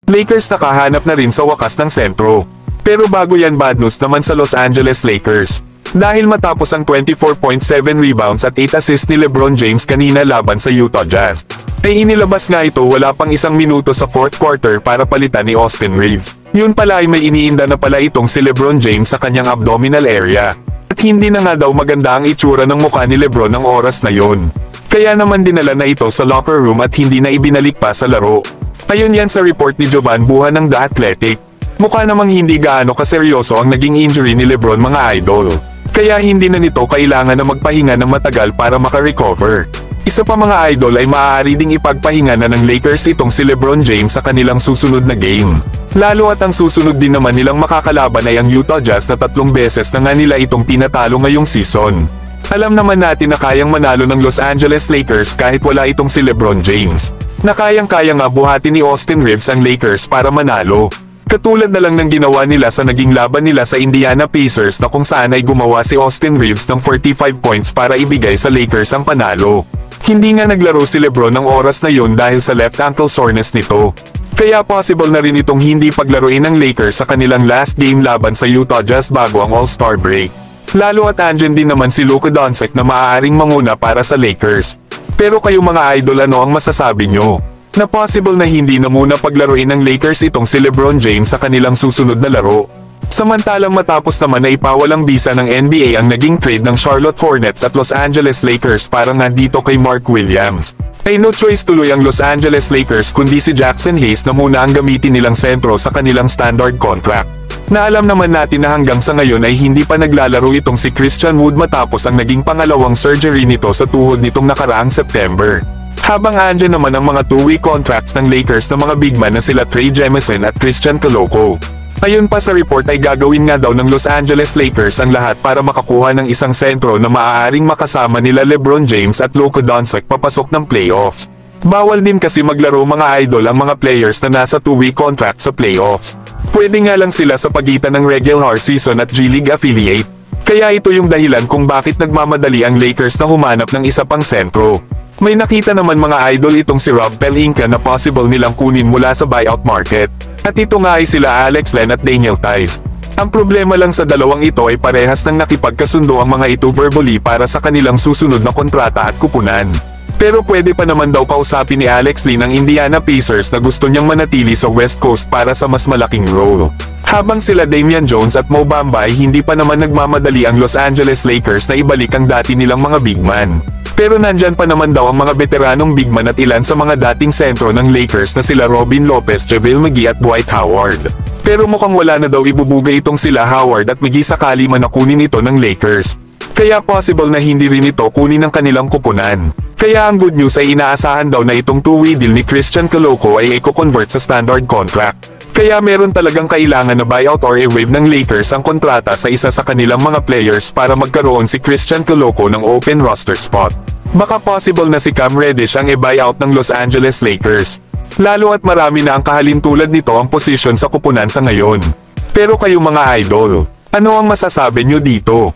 Lakers nakahanap na rin sa wakas ng sentro. Pero bago yan, bad news naman sa Los Angeles Lakers. Dahil matapos ang 24.7 rebounds at 8 assists ni LeBron James kanina laban sa Utah Jazz, ay inilabas nga ito wala pang isang minuto sa fourth quarter para palitan ni Austin Reeves. Yun pala ay may iniinda na pala itong si LeBron James sa kanyang abdominal area. At hindi na nga daw maganda ang itsura ng mukha ni LeBron ng oras na yun. Kaya naman dinala na ito sa locker room at hindi na ibinalik pa sa laro. Ayon yan sa report ni Jovan Buha ng The Athletic. Mukha namang hindi gaano kaseryoso ang naging injury ni LeBron, mga idol. Kaya hindi na nito kailangan na magpahinga ng matagal para makarecover. Isa pa, mga idol, ay maaari ding ipagpahinga na ng Lakers itong si LeBron James sa kanilang susunod na game. Lalo at ang susunod din naman nilang makakalaban ay ang Utah Jazz na 3 beses na nga nila itong tinatalo ngayong season. Alam naman natin na kayang manalo ng Los Angeles Lakers kahit wala itong si LeBron James. Na kayang-kaya nga buhatin ni Austin Reeves ang Lakers para manalo. Katulad na lang ng ginawa nila sa naging laban nila sa Indiana Pacers na kung saan ay gumawa si Austin Reeves ng 45 points para ibigay sa Lakers ang panalo. Hindi nga naglaro si LeBron ng oras na yun dahil sa left ankle soreness nito. Kaya possible na rin itong hindi paglaruin ng Lakers sa kanilang last game laban sa Utah Jazz bago ang All-Star break. Lalo at andyan din naman si Luka Doncic na maaaring manguna para sa Lakers. Pero kayo, mga idol, ano ang masasabi nyo? Na possible na hindi na muna paglaruin ng Lakers itong si LeBron James sa kanilang susunod na laro. Samantalang matapos naman na ipawalang bisa ng NBA ang naging trade ng Charlotte Hornets at Los Angeles Lakers para nga dito kay Mark Williams, ay no choice tuloy ang Los Angeles Lakers kundi si Jackson Hayes na muna ang gamitin nilang sentro sa kanilang standard contract. Na alam naman natin na hanggang sa ngayon ay hindi pa naglalaro itong si Christian Wood matapos ang naging pangalawang surgery nito sa tuhod nitong nakaraang September. Habang andyan naman ang mga two-way contracts ng Lakers na mga bigman na sila Trey Jemison at Christian Koloko. Ayon pa sa report ay gagawin nga daw ng Los Angeles Lakers ang lahat para makakuha ng isang sentro na maaaring makasama nila LeBron James at Luka Doncic papasok ng playoffs. Bawal din kasi maglaro, mga idol, ang mga players na nasa two-way contract sa playoffs. Pwede nga lang sila sa pagitan ng regular season at G-League affiliate. Kaya ito yung dahilan kung bakit nagmamadali ang Lakers na humanap ng isa pang sentro. May nakita naman, mga idol, itong si Rob Pelinka na possible nilang kunin mula sa buyout market. At ito nga ay sila Alex Len at Daniel Theis. Ang problema lang sa dalawang ito ay parehas nang nakipagkasundo ang mga ito verbally para sa kanilang susunod na kontrata at kupunan. Pero pwede pa naman daw kausapin ni Alex Len ang Indiana Pacers na gusto niyang manatili sa West Coast para sa mas malaking role. Habang sila Damian Jones at Mo Bamba ay hindi pa naman nagmamadali ang Los Angeles Lakers na ibalik ang dati nilang mga big man. Pero nandyan pa naman daw ang mga veteranong big man at ilan sa mga dating sentro ng Lakers na sila Robin Lopez, JaVale McGee at Dwight Howard. Pero mukhang wala na daw ibubugay itong sila Howard at McGee sakali man na kunin ito ng Lakers. Kaya possible na hindi rin ito kunin ng kanilang kupunan. Kaya ang good news ay inaasahan daw na itong two-way deal ni Christian Koloko ay i-convert sa standard contract. Kaya meron talagang kailangan na buyout or i-waive ng Lakers ang kontrata sa isa sa kanilang mga players para magkaroon si Christian Koloko ng open roster spot. Baka possible na si Cam Reddish ang i-buyout ng Los Angeles Lakers. Lalo at marami na ang kahalintulad nito ang posisyon sa kupunan sa ngayon. Pero kayo, mga idol, ano ang masasabi nyo dito?